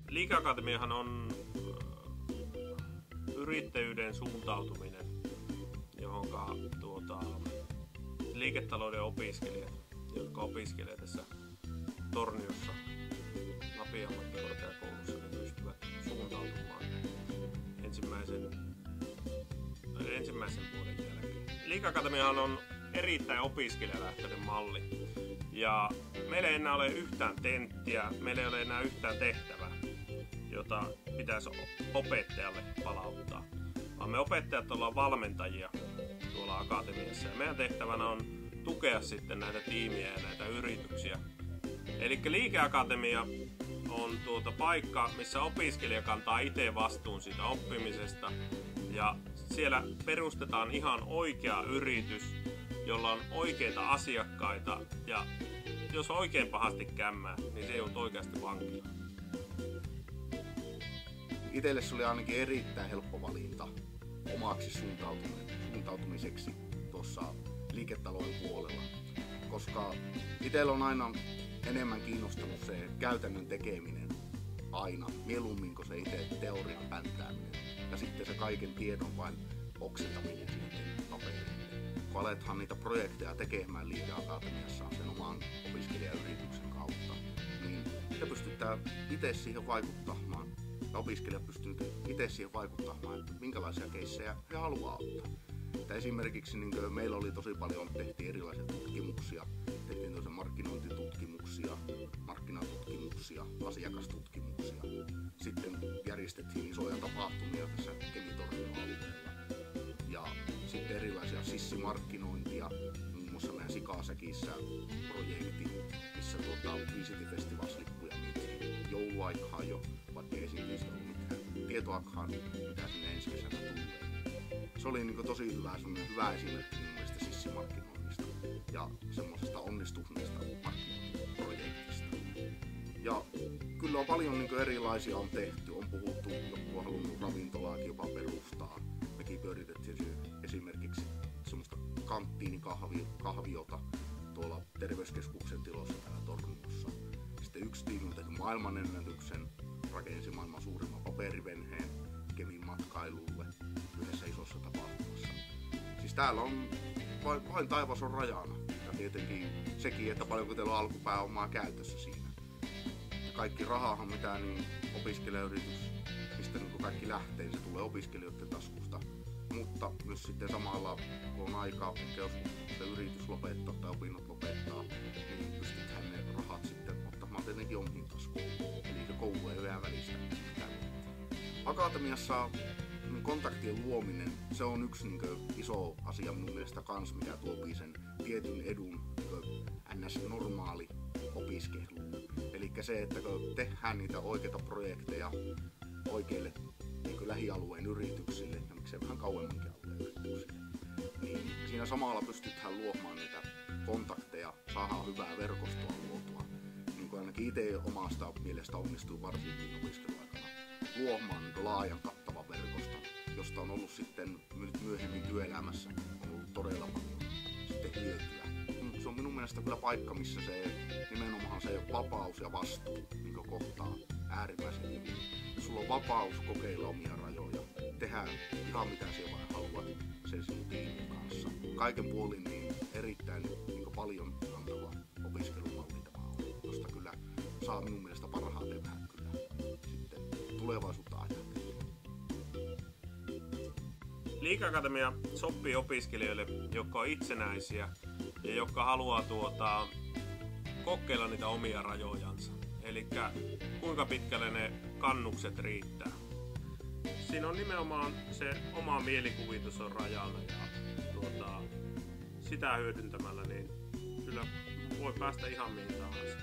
Liike-Akatemiahan on yrittäjyyden suuntautuminen, johonka liiketalouden opiskelijat, jotka opiskelee tässä Torniossa Lapin ammattikorkeakoulussa, ne pystyvät suuntautumaan ensimmäisen vuoden jälkeen. Liike-Akatemiahan on erittäin opiskelijalähtöinen malli. Ja meillä ei enää ole yhtään tenttiä, meillä ei ole enää yhtään tehtävää, jota pitäisi opettajalle palauttaa. Vaan me opettajat ollaan valmentajia tuolla akatemiassa ja meidän tehtävänä on tukea sitten näitä tiimiä ja näitä yrityksiä. Eli Liike-Akatemia on paikka, missä opiskelija kantaa itse vastuun siitä oppimisesta ja siellä perustetaan ihan oikea yritys, jolla on oikeita asiakkaita ja jos oikein pahasti kämmää, niin se joutui oikeasti vankilaan. Itselle se oli ainakin erittäin helppo valinta omaksi suuntautumiseksi tuossa liiketalouden puolella, koska itsellä on aina enemmän kiinnostanut se käytännön tekeminen aina, mieluummin kuin se itse teorian pänttääminen ja sitten se kaiken tiedon vain oksentaminen sitten paperiin. Kun alethan niitä projekteja tekemään Liike-Akatemiassa sen oman opiskelijayrityksen kautta, niin se pystytään itse siihen vaikuttamaan ja opiskelijat pystyvät itse siihen vaikuttamaan, että minkälaisia keissejä he haluaa ottaa. Että esimerkiksi niin meillä oli tosi paljon, tehtiin erilaisia tutkimuksia, tehtiin markkinointitutkimuksia, markkinatutkimuksia, asiakastutkimuksia. Sitten järjestettiin isoja tapahtumia tässä Kemi-Tornion alueella. Ja sitten erilaisia sissimarkkinointia, muun muassa meidän Sikasäkissä projekti, missä Visit-festivalslippuja myytiin jouluaikaan jo, vaikka ei siitä ollut mitään tietoakaan, mitä sinne ensi kesänä tulee. Se oli niin tosi hyvä esimerkki mun mielestä sissimarkkinoinnista ja semmoisesta onnistuneesta markkinointiprojektista. Ja kyllä on paljon niin erilaisia on tehty, on puhuttu, joku on halunnut ravintolaakin jopa perustaa. Mekin pyöritettiin esimerkiksi semmoista kanttiinikahviota tuolla terveyskeskuksen tilossa täällä Torniossa. Sitten yksi tiimi on tehnyt maailmanennätyksen, rakensi maailman suurimman paperivenheen Kemin matkailulle yhdessä isossa tapahtumassa. Siis täällä on vain taivas on rajana. Ja tietenkin sekin, että paljonko teillä on alkupääomaa käytössä siinä. Ja kaikki rahahan mitä niin opiskelijayritys, mistä niin kaikki lähtee, niin se tulee opiskelijoiden taskusta. Mutta myös sitten samalla, kun on aika, jos se yritys lopettaa tai opinnot lopettaa, niin pystytään ne rahat sitten ottamaan tietenkin omiin taskuun. Eli se koulu ei ole välistä mitään. Akatemiassa kontaktien luominen, se on yksi iso asia mun mielestä kans, mikä tuopii sen tietyn edun NS-normaali opiskeluun. Eli se, että kun tehdään niitä oikeita projekteja oikeille lähialueen yrityksille ja miksei vähän kauemmankin alueen yrityksille, niin siinä samalla pystytään luomaan niitä kontakteja, saadaan hyvää verkostoa luotua. Niin kuin ainakin itse omasta mielestä onnistuu varsinkin opiskeluaikana luomaan laajan kattavan verkoston, josta on ollut sitten myöhemmin työelämässä on ollut todella paljon sitten hyötyä. Se on minun mielestä kyllä paikka, missä se nimenomaan se vapaus ja vastuu niin kohtaa äärimmäisen hyvin. Sulla on vapaus kokeilla omia rajoja, tehdä ihan mitä sinä vain haluat sen sinun tiimin kanssa. Kaiken puolin niin erittäin paljon antava opiskelumalli tämä on, josta kyllä saa minun mielestä parhaiten vähän kyllä sitten tulevaisuutta ajatellen. Liike-Akatemia sopii opiskelijoille, jotka on itsenäisiä ja jotka haluaa kokeilla niitä omia rajojansa. Eli kuinka pitkälle ne kannukset riittää. Siinä on nimenomaan se oma mielikuvitus on rajana ja sitä hyödyntämällä niin kyllä voi päästä ihan mihin tahansa.